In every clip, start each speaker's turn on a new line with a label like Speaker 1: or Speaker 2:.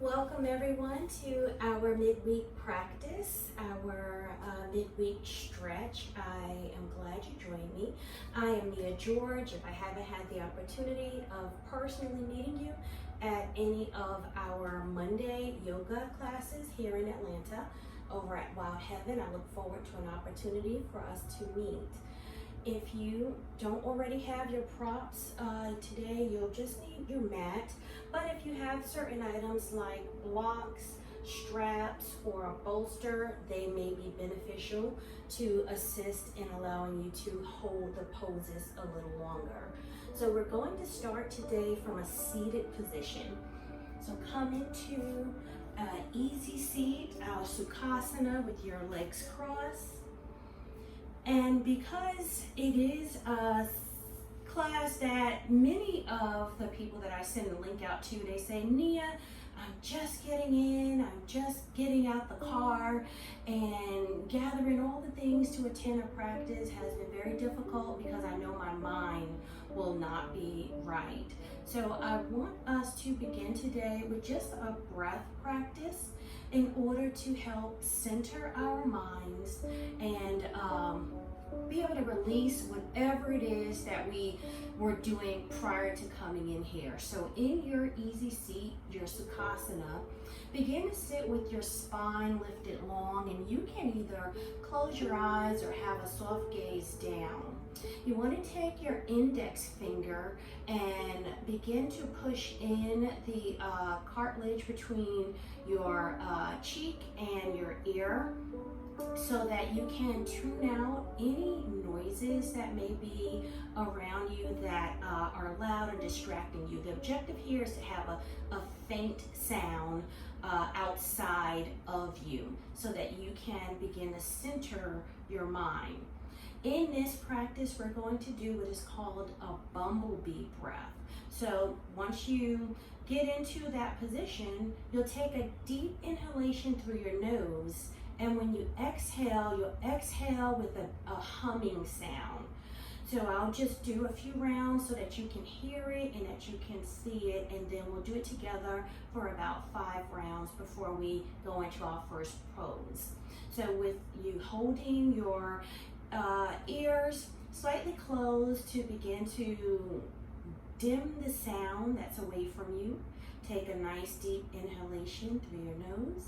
Speaker 1: Welcome everyone to our midweek practice, our midweek stretch. I am glad you joined me. I am Mia George. If I haven't had the opportunity of personally meeting you at any of our Monday yoga classes here in Atlanta over at Wild Heaven, I look forward to an opportunity for us to meet. If you don't already have your props today, you'll just need your mat. But if you have certain items like blocks, straps, or a bolster, they may be beneficial to assist in allowing you to hold the poses a little longer. So we're going to start today from a seated position. So come into easy seat, our Sukhasana with your legs crossed. And because it is a class that many of the people that I send the link out to, they say, Nia, I'm just getting in, I'm just getting out the car, and gathering all the things to attend a practice has been very difficult because I know my mind will not be right. So I want us to begin today with just a breath practice in order to help center our minds and be able to release whatever it is that we were doing prior to coming in here. So in your easy seat, your Sukhasana, begin to sit with your spine lifted long, and you can either close your eyes or have a soft gaze down. You want to take your index finger and begin to push in the cartilage between your cheek and your ear so that you can tune out any noises that may be around you that are loud or distracting you. The objective here is to have a faint sound outside of you so that you can begin to center your mind. In this practice, we're going to do what is called a bumblebee breath. So once you get into that position, you'll take a deep inhalation through your nose, and when you exhale, you'll exhale with a humming sound. So I'll just do a few rounds so that you can hear it and that you can see it, and then we'll do it together for about 5 rounds before we go into our first pose. So with you holding your ears slightly closed to begin to dim the sound that's away from you, take a nice deep inhalation through your nose.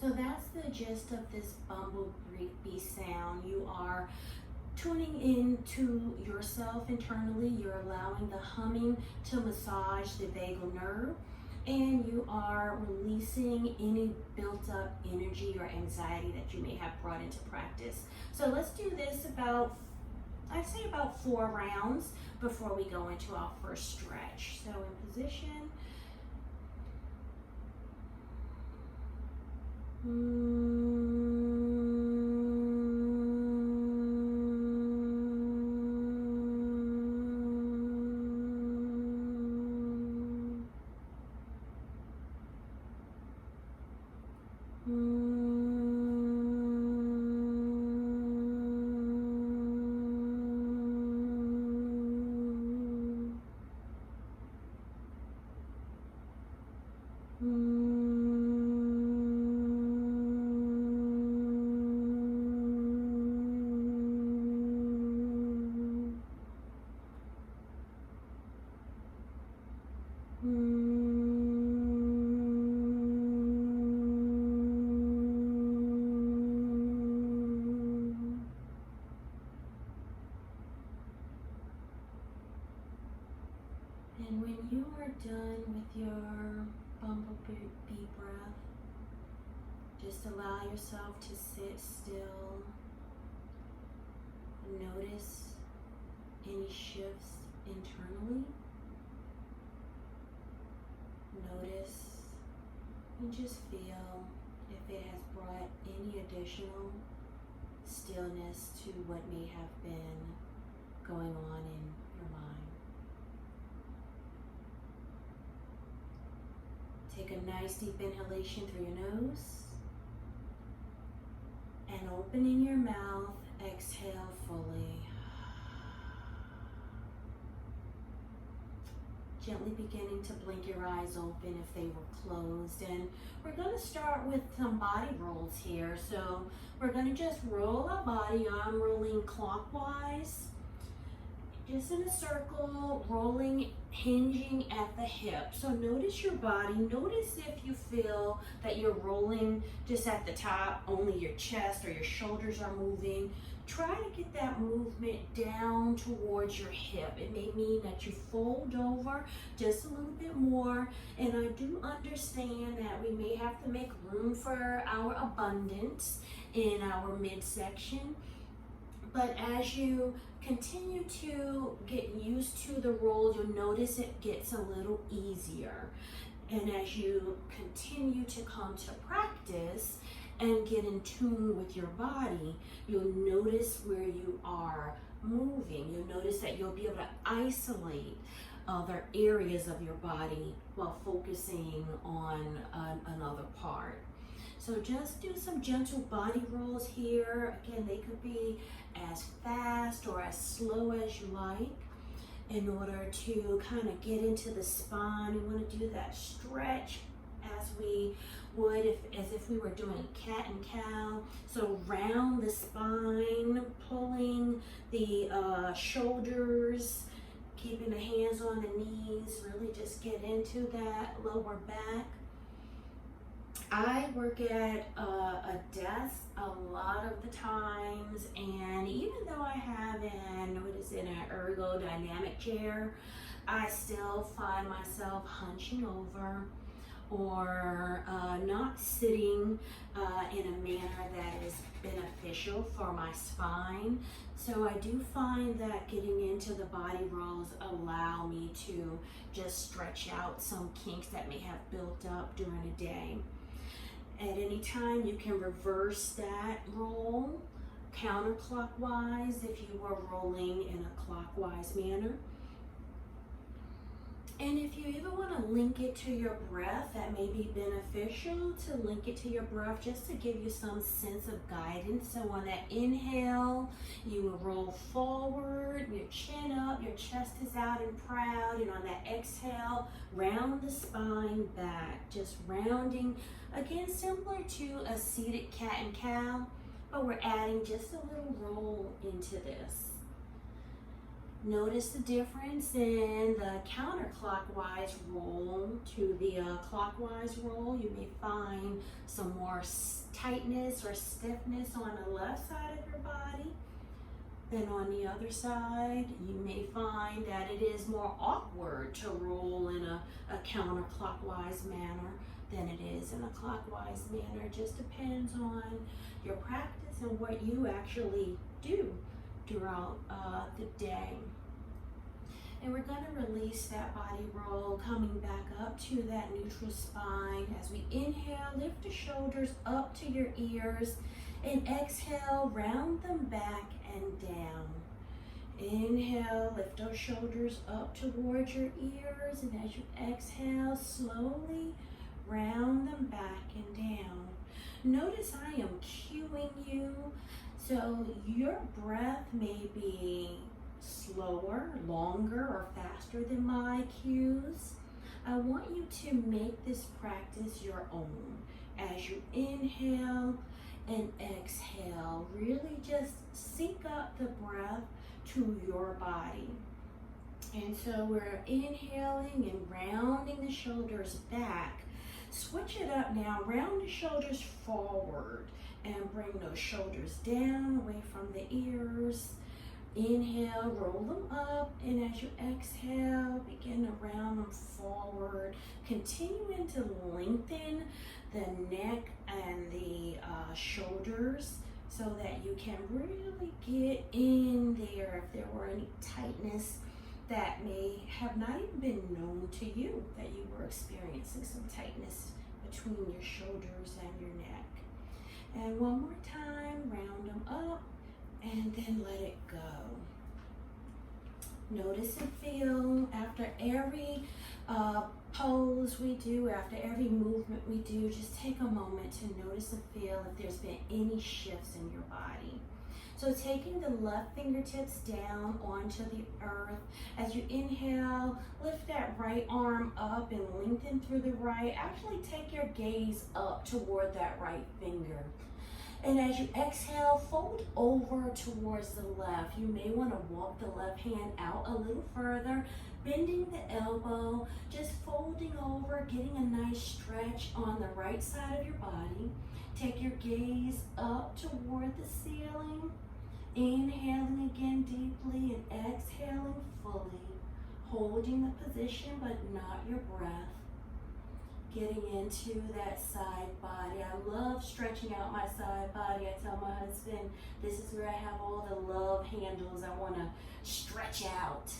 Speaker 1: So that's the gist of this bumblebee sound. You are tuning into yourself internally. You're allowing the humming to massage the vagal nerve, and you are releasing any built up energy or anxiety that you may have brought into practice. So let's do this I'd say about 4 rounds before we go into our first stretch. So in position. And when you are done with your bumblebee breath, just allow yourself to sit still. Notice any shifts internally. Notice and just feel if it has brought any additional stillness to what may have been going on in your mind. Take a nice deep inhalation through your nose, and opening your mouth, exhale fully. Gently beginning to blink your eyes open if they were closed. And we're going to start with some body rolls here. So we're going to just roll our body. I'm rolling clockwise, just in a circle, rolling, hinging at the hip. So notice your body. Notice if you feel that you're rolling just at the top, only your chest or your shoulders are moving. Try to get that movement down towards your hip. It may mean that you fold over just a little bit more. And I do understand that we may have to make room for our abundance in our midsection. But as you continue to get used to the roll, you'll notice it gets a little easier. And as you continue to come to practice and get in tune with your body, you'll notice where you are moving. You'll notice that you'll be able to isolate other areas of your body while focusing on another part. So just do some gentle body rolls here. Again, they could be as fast or as slow as you like in order to kind of get into the spine. You want to do that stretch as we would as if we were doing cat and cow. So round the spine, pulling the shoulders, keeping the hands on the knees, really just get into that lower back. I work at a desk a lot of the times, and even though I have an ergodynamic chair, I still find myself hunching over or not sitting in a manner that is beneficial for my spine. So I do find that getting into the body rolls allow me to just stretch out some kinks that may have built up during a day. At any time, you can reverse that roll counterclockwise if you were rolling in a clockwise manner. And if you even want to link it to your breath, that may be beneficial to link it to your breath just to give you some sense of guidance. So on that inhale, you will roll forward, your chin up, your chest is out and proud. And on that exhale, round the spine back, just rounding. Again, similar to a seated cat and cow, but we're adding just a little roll into this. Notice the difference in the counterclockwise roll to the clockwise roll. You may find some more tightness or stiffness on the left side of your body than on the other side. You may find that it is more awkward to roll in a counterclockwise manner than it is in a clockwise manner. It just depends on your practice and what you actually do throughout the day. And we're going to release that body roll, coming back up to that neutral spine. As we inhale, lift the shoulders up to your ears, and exhale, round them back and down. Inhale, lift those shoulders up towards your ears, and as you exhale, slowly round them back and down. Notice I am cueing you, so your breath may be slower, longer, or faster than my cues. I want you to make this practice your own. As you inhale and exhale, really just sync up the breath to your body. And so we're inhaling and rounding the shoulders back. Switch it up now, round the shoulders forward and bring those shoulders down away from the ears. Inhale, roll them up, and as you exhale, begin to round them forward. Continuing to lengthen the neck and the shoulders so that you can really get in there if there were any tightness that may have not even been known to you, that you were experiencing some tightness between your shoulders and your neck. And one more time, round them up and then let it go. Notice and feel after every pose we do, after every movement we do, just take a moment to notice and feel if there's been any shifts in your body. So taking the left fingertips down onto the earth. As you inhale, lift that right arm up and lengthen through the right. Actually take your gaze up toward that right finger. And as you exhale, fold over towards the left. You may want to walk the left hand out a little further, bending the elbow, just folding over, getting a nice stretch on the right side of your body. Take your gaze up toward the ceiling, inhaling again deeply and exhaling fully, holding the position but not your breath. Getting into that side body. I love stretching out my side body. I tell my husband, this is where I have all the love handles I want to stretch out.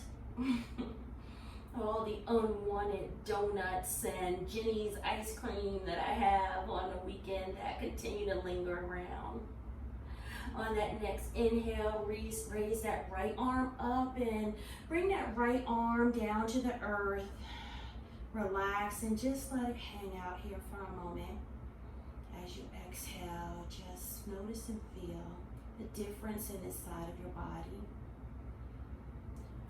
Speaker 1: All the unwanted donuts and Jenny's ice cream that I have on the weekend that continue to linger around. On that next inhale, raise that right arm up and bring that right arm down to the earth. Relax and just let it hang out here for a moment. As you exhale, just notice and feel the difference in the side of your body.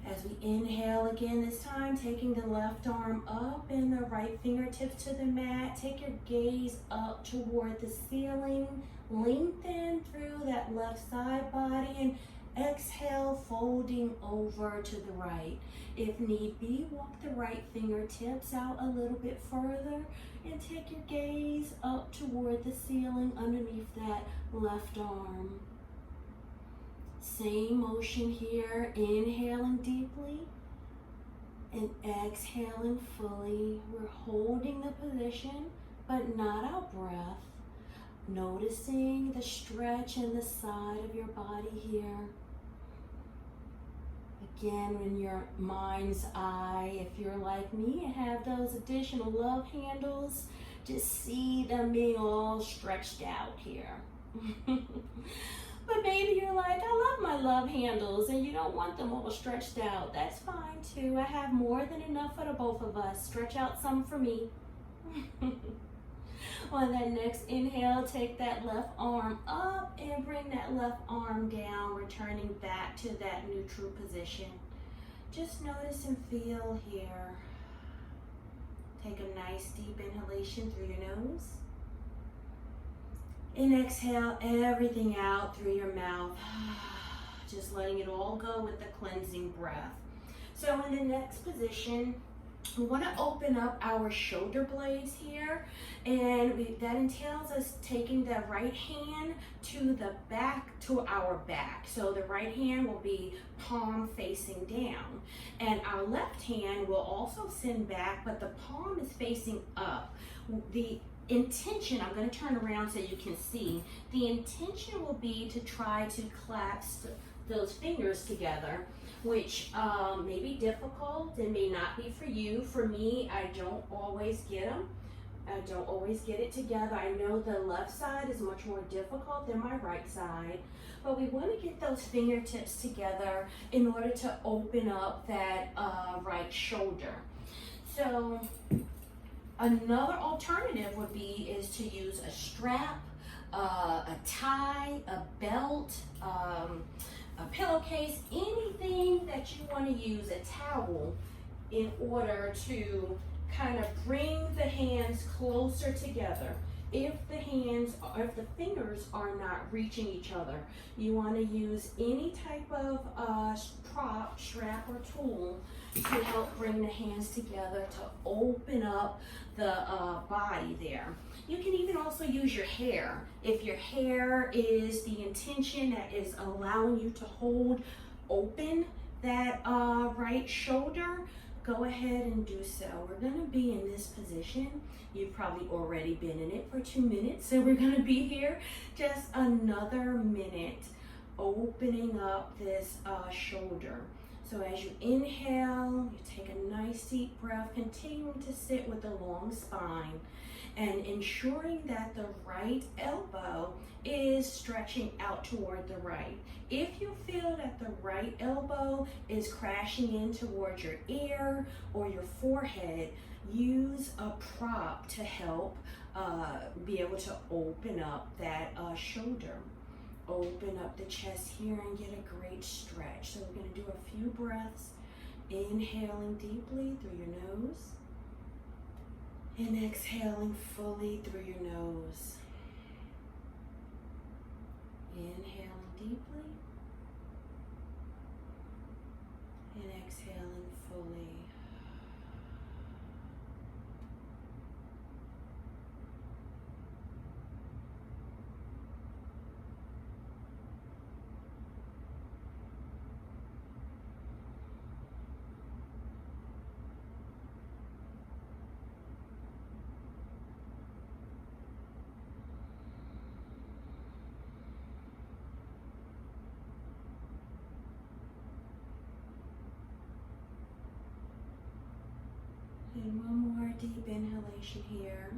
Speaker 1: As we inhale again this time, taking the left arm up and the right fingertips to the mat. Take your gaze up toward the ceiling. Lengthen through that left side body and exhale, folding over to the right. If need be, walk the right fingertips out a little bit further and take your gaze up toward the ceiling underneath that left arm. Same motion here, inhaling deeply and exhaling fully. We're holding the position, but not our breath. Noticing the stretch in the side of your body here. Again, in your mind's eye, if you're like me and have those additional love handles, just see them being all stretched out here. But maybe you're like, I love my love handles and you don't want them all stretched out. That's fine too. I have more than enough for the both of us. Stretch out some for me. On that next inhale, take that left arm up and bring that left arm down, returning back to that neutral position. Just notice and feel here. Take a nice deep inhalation through your nose. And exhale everything out through your mouth. Just letting it all go with the cleansing breath. So in the next position, we want to open up our shoulder blades here, and that entails us taking the right hand to the back, to our back. So the right hand will be palm facing down, and our left hand will also send back, but the palm is facing up. The intention, I'm going to turn around so you can see, the intention will be to try to clasp those fingers together, which may be difficult and may not be for you. For me, I don't always get them. I don't always get it together. I know the left side is much more difficult than my right side, but we want to get those fingertips together in order to open up that right shoulder. So another alternative would be is to use a strap, a tie, a belt, a pillowcase, anything that you want to use, a towel, in order to kind of bring the hands closer together. If the fingers are not reaching each other, you want to use any type of prop, strap, or tool to help bring the hands together to open up the body there. You can even also use your hair. If your hair is the intention that is allowing you to hold open that right shoulder, go ahead and do so. We're going to be in this position. You've probably already been in it for 2 minutes, so we're going to be here just another minute, opening up this shoulder. So as you inhale, you take a nice deep breath, continuing to sit with a long spine. and ensuring that the right elbow is stretching out toward the right. If you feel that the right elbow is crashing in towards your ear or your forehead, use a prop to help be able to open up that shoulder. Open up the chest here and get a great stretch. So we're going to do a few breaths, inhaling deeply through your nose and exhaling fully through your nose. Inhaling deeply and exhaling fully. And one more deep inhalation here.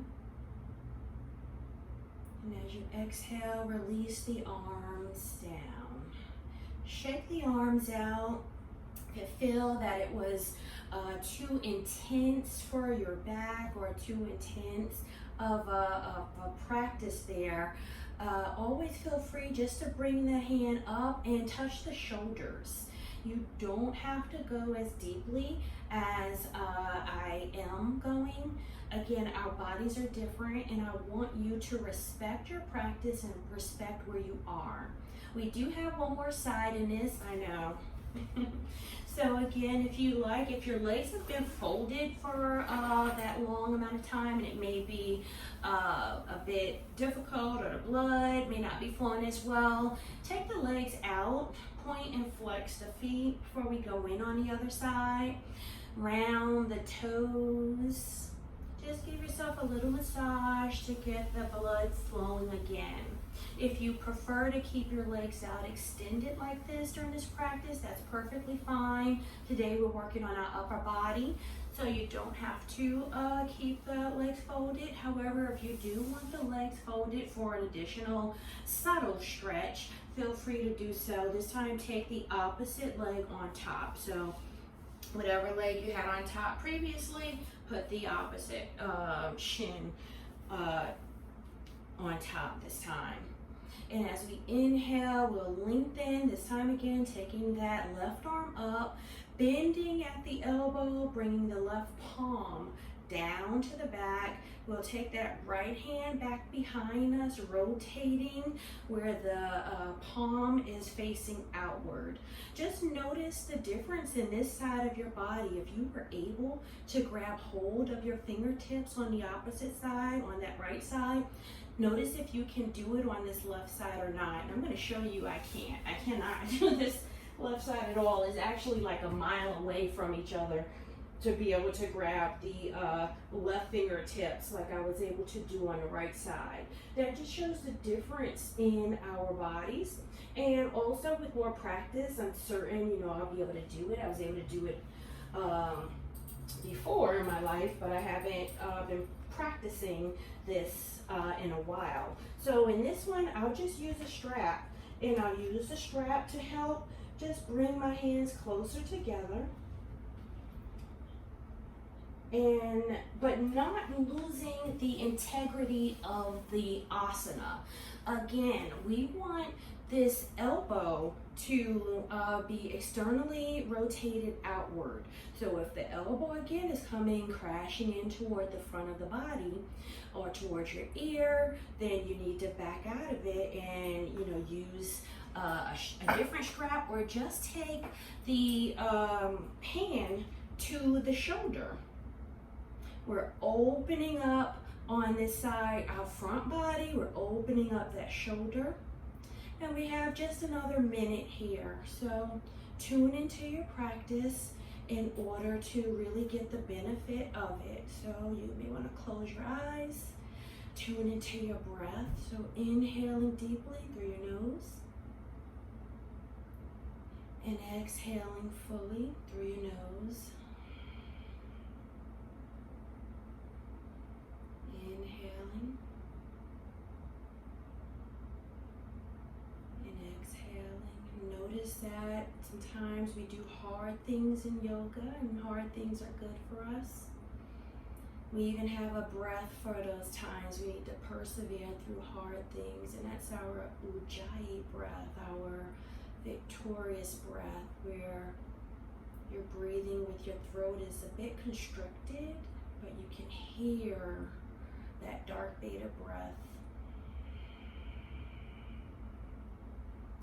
Speaker 1: And as you exhale, release the arms down. Shake the arms out. If you feel that it was too intense for your back or too intense of a practice there, always feel free just to bring the hand up and touch the shoulders. You don't have to go as deeply as I am going. Again, our bodies are different, and I want you to respect your practice and respect where you are. We do have one more side in this, I know. So again, if you like, if your legs have been folded for that long amount of time and it may be a bit difficult, or the blood may not be flowing as well, take the legs out, point and flex the feet before we go in on the other side. Round the toes. Just give yourself a little massage to get the blood flowing again. If you prefer to keep your legs out extended like this during this practice, that's perfectly fine. Today we're working on our upper body, so you don't have to keep the legs folded. However, if you do want the legs folded for an additional subtle stretch, feel free to do so. This time take the opposite leg on top. So whatever leg you had on top previously, put the opposite shin on top this time. And as we inhale, we'll lengthen, this time again, taking that left arm up, bending at the elbow, bringing the left palm down to the back. We'll take that right hand back behind us, rotating where the palm is facing outward. Just notice the difference in this side of your body. If you were able to grab hold of your fingertips on the opposite side, on that right side, notice if you can do it on this left side or not. And I'm going to show you I can't. I cannot do this left side at all. It's actually like a mile away from each other to be able to grab the left fingertips like I was able to do on the right side. That just shows the difference in our bodies. And also with more practice, I'm certain, I'll be able to do it. I was able to do it before in my life, but I haven't been practicing this in a while. So in this one, I'll just use a strap, and I'll use the strap to help just bring my hands closer together, but not losing the integrity of the asana. Again, we want this elbow to be externally rotated outward. So if the elbow again is coming crashing in toward the front of the body or towards your ear, then you need to back out of it and use a different strap, or just take the hand to the shoulder. We're opening up on this side, our front body, we're opening up that shoulder. And we have just another minute here. So tune into your practice in order to really get the benefit of it. So you may want to close your eyes, tune into your breath. So inhaling deeply through your nose and exhaling fully through your nose. Inhale. notice that sometimes we do hard things in yoga, and hard things are good for us. We even have a breath for those times we need to persevere through hard things, and that's our Ujjayi breath, our victorious breath, where your breathing with your throat is a bit constricted, but you can hear that dark beta breath.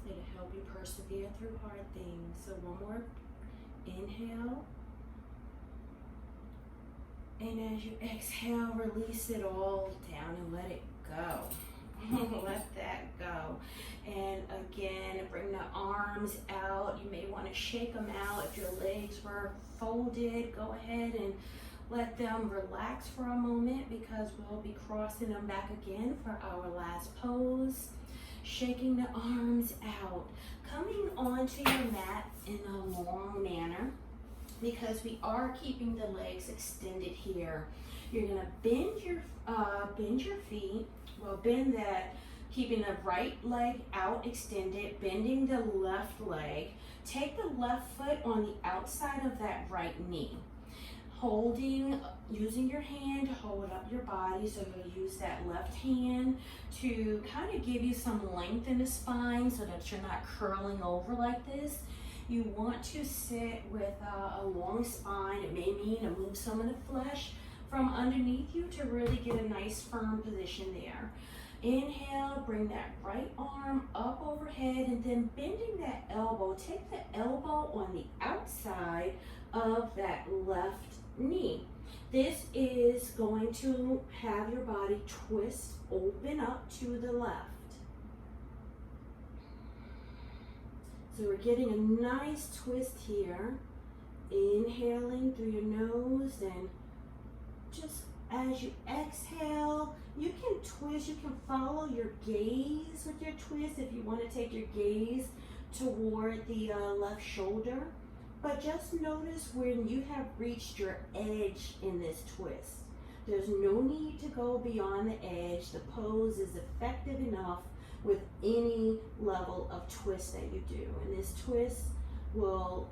Speaker 1: It'll help you persevere through hard things. So one more inhale. And as you exhale, release it all down and let it go. Let that go. And again, bring the arms out. You may want to shake them out. If your legs were folded, go ahead and let them relax for a moment, because we'll be crossing them back again for our last pose. Shaking the arms out. Coming onto your mat in a long manner, because we are keeping the legs extended here. You're gonna bend your feet. Well, bend that, keeping the right leg out extended, bending the left leg. Take the left foot on the outside of that right knee. Using your hand to hold up your body. So you'll use that left hand to kind of give you some length in the spine so that you're not curling over like this. You want to sit with a long spine. It may mean to move some of the flesh from underneath you to really get a nice firm position there. Inhale, bring that right arm up overhead, and then bending that elbow. Take the elbow on the outside of that left knee. This is going to have your body twist, open up to the left. So we're getting a nice twist here. Inhaling through your nose, and just as you exhale, you can twist, you can follow your gaze with your twist if you want to take your gaze toward the left shoulder. But just notice when you have reached your edge in this twist. There's no need to go beyond the edge. The pose is effective enough with any level of twist that you do. And this twist will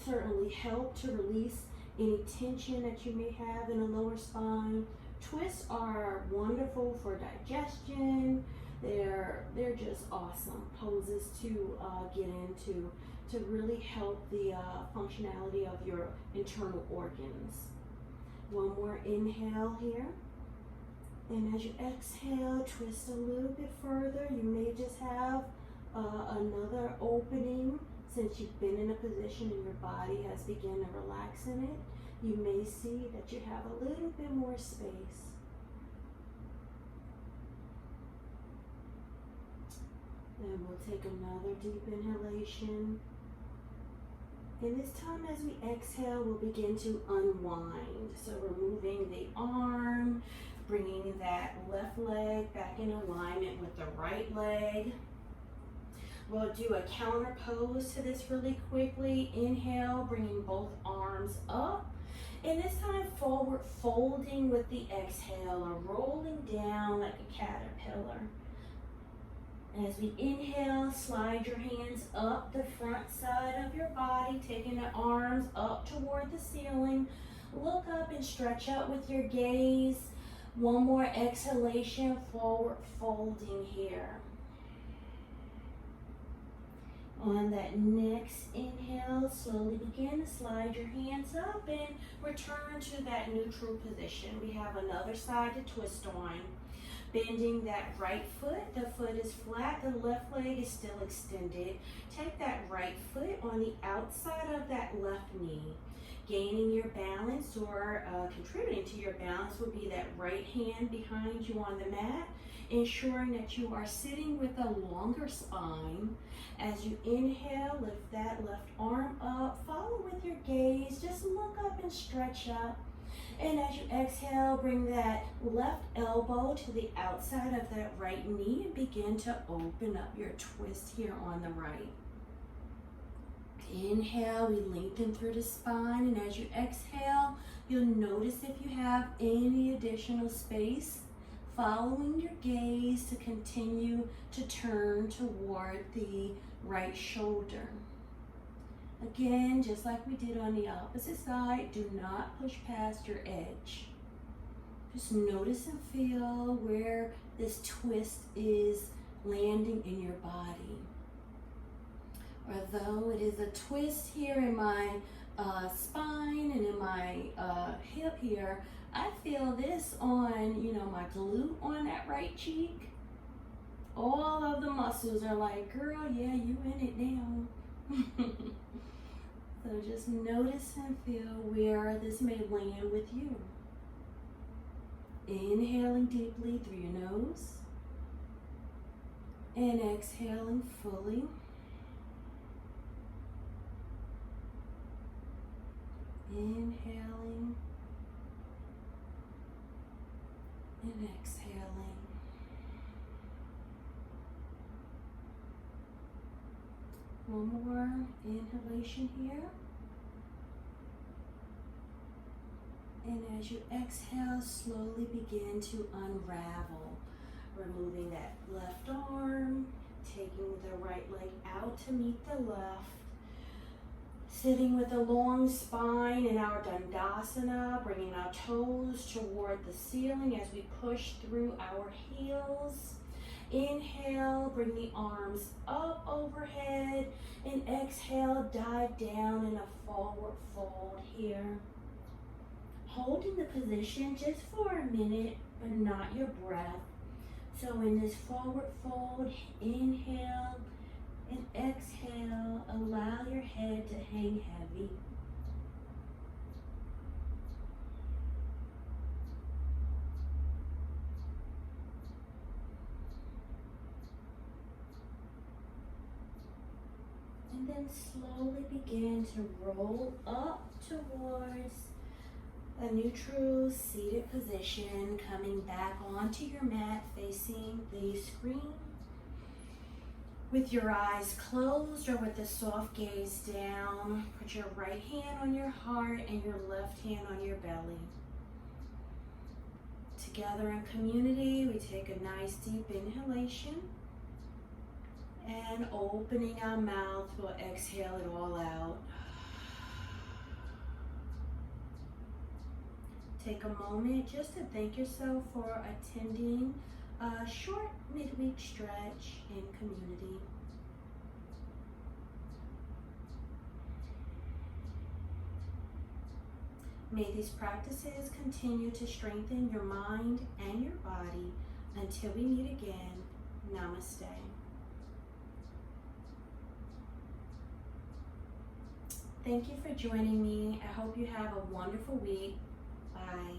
Speaker 1: certainly help to release any tension that you may have in the lower spine. Twists are wonderful for digestion. They're just awesome poses to get into to really help the functionality of your internal organs. One more inhale here. And as you exhale, twist a little bit further. You may just have another opening. Since you've been in a position and your body has begun to relax in it, you may see that you have a little bit more space. And we'll take another deep inhalation. And this time as we exhale, we'll begin to unwind. So removing the arm, bringing that left leg back in alignment with the right leg. We'll do a counter pose to this really quickly. Inhale, bringing both arms up. And this time forward folding with the exhale, or rolling down like a caterpillar. As we inhale, slide your hands up the front side of your body, taking the arms up toward the ceiling. Look up and stretch out with your gaze. One more exhalation, forward folding here. On that next inhale, slowly begin to slide your hands up and return to that neutral position. We have another side to twist on. Bending that right foot, the foot is flat, the left leg is still extended. Take that right foot on the outside of that left knee. Gaining your balance, or contributing to your balance, would be that right hand behind you on the mat, ensuring that you are sitting with a longer spine. As you inhale, lift that left arm up, follow with your gaze, just look up and stretch up. And as you exhale, bring that left elbow to the outside of that right knee and begin to open up your twist here on the right. Inhale, we lengthen through the spine, and as you exhale, you'll notice if you have any additional space, following your gaze, gaze to continue to turn toward the right shoulder. Again, just like we did on the opposite side, do not push past your edge. Just notice and feel where this twist is landing in your body. Although it is a twist here in my spine and in my hip here, I feel this on, my glute on that right cheek. All of the muscles are like, girl, yeah, you in it now. So just notice and feel where this may land with you. Inhaling deeply through your nose and exhaling fully. Inhaling and exhaling. One more inhalation here. And as you exhale, slowly begin to unravel, removing that left arm, taking the right leg out to meet the left, sitting with a long spine in our Dandasana, bringing our toes toward the ceiling as we push through our heels. Inhale, bring the arms up overhead, and exhale, dive down in a forward fold here. Holding the position just for a minute, but not your breath. So in this forward fold, inhale and exhale, allow your head to hang heavy. And then slowly begin to roll up towards a neutral seated position, coming back onto your mat facing the screen. With your eyes closed or with a soft gaze down, put your right hand on your heart and your left hand on your belly. Together in community, we take a nice deep inhalation and opening our mouth, we'll exhale it all out. Take a moment just to thank yourself for attending a short midweek stretch in community. May these practices continue to strengthen your mind and your body until we meet again. Namaste. Thank you for joining me. I hope you have a wonderful week. Bye.